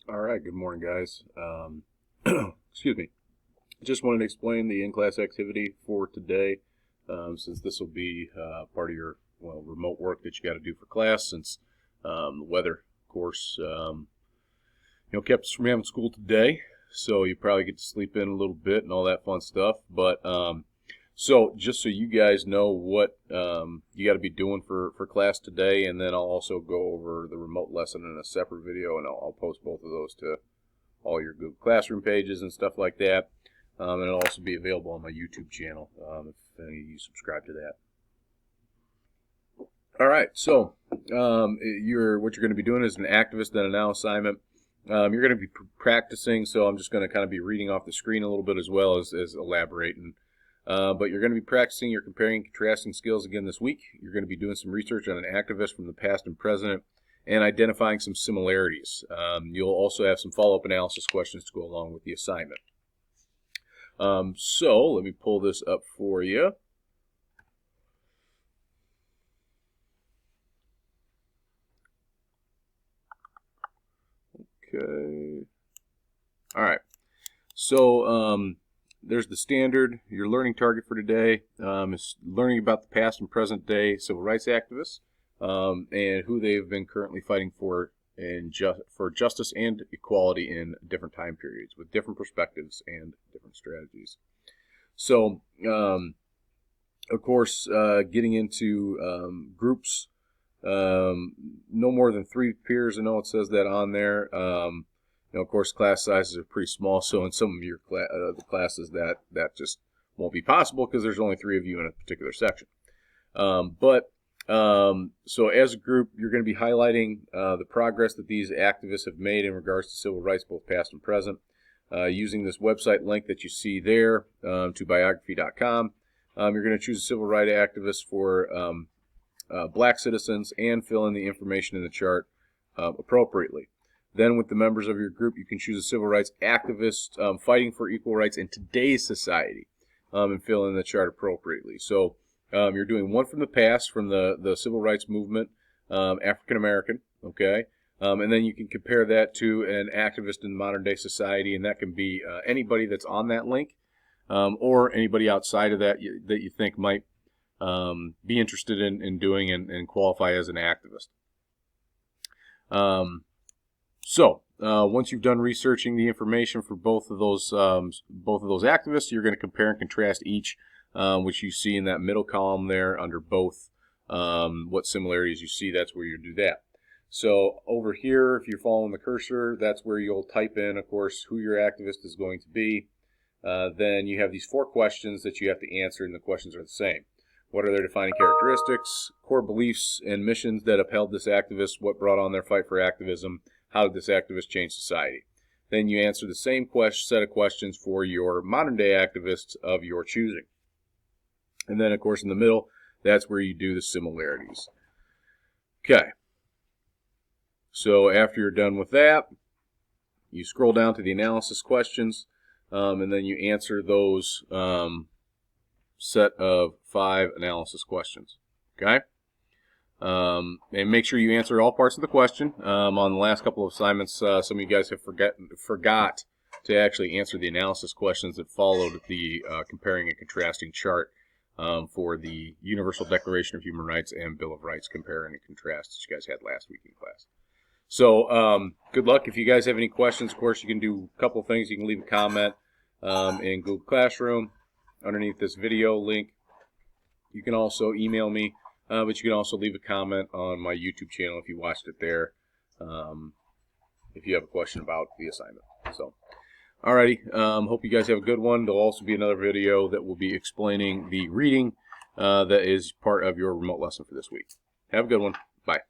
All right, good morning, guys. Excuse me. Just wanted to explain the in-class activity for today, since this will be part of your remote work that you got to do for class. Since the weather, of course, kept us from having school today, so you probably get to sleep in a little bit and all that fun stuff. But so just so you guys know what you got to be doing for class today, and then I'll also go over the remote lesson in a separate video, and I'll post both of those to all your Google Classroom pages and stuff like that. And it'll also be available on my YouTube channel if any of you subscribe to that. All right, so what you're going to be doing is an activist and a now assignment. You're going to be practicing, so I'm just going to kind of be reading off the screen a little bit as well as elaborating. But you're going to be practicing your comparing and contrasting skills again this week. You're going to be doing some research on an activist from the past and present and identifying some similarities. You'll also have some follow-up analysis questions to go along with the assignment. So let me pull this up for you. Okay. All right. So there's the standard. Your learning target for today is learning about the past and present day civil rights activists and who they've been currently fighting for for justice and equality in different time periods with different perspectives and different strategies. So, of course, getting into groups, no more than 3 peers. I know it says that on there. Of course, class sizes are pretty small, so in some of your the classes that just won't be possible because there's only 3 of you in a particular section. So as a group, you're going to be highlighting the progress that these activists have made in regards to civil rights, both past and present, using this website link that you see there to biography.com. You're going to choose a civil rights activist for black citizens and fill in the information in the chart appropriately. Then with the members of your group, you can choose a civil rights activist fighting for equal rights in today's society and fill in the chart appropriately. So you're doing one from the past, from the civil rights movement, African American, okay? And then you can compare that to an activist in modern day society, and that can be anybody that's on that link or anybody outside of that that you think might be interested in doing and qualify as an activist. So once you've done researching the information for both of those activists, you're going to compare and contrast each, which you see in that middle column there under both. What similarities you see, that's where you do that. So over here, if you're following the cursor, that's where you'll type in, of course, who your activist is going to be. Then you have these 4 questions that you have to answer, and the questions are the same. What are their defining characteristics, core beliefs and missions that upheld this activist, what brought on their fight for activism, how did this activist change society? Then you answer the same set of questions for your modern day activists of your choosing. And then, of course, in the middle, that's where you do the similarities. Okay. So after you're done with that, you scroll down to the analysis questions, and then you answer those set of 5 analysis questions. Okay? And make sure you answer all parts of the question. On the last couple of assignments, some of you guys have forgot to actually answer the analysis questions that followed the comparing and contrasting chart for the Universal Declaration of Human Rights and Bill of Rights comparing and contrast that you guys had last week in class. So good luck. If you guys have any questions, of course, you can do a couple of things. You can leave a comment in Google Classroom underneath this video link. You can also email me. But you can also leave a comment on my YouTube channel if you watched it there, if you have a question about the assignment. So, alrighty, hope you guys have a good one. There'll also be another video that will be explaining the reading that is part of your remote lesson for this week. Have a good one. Bye.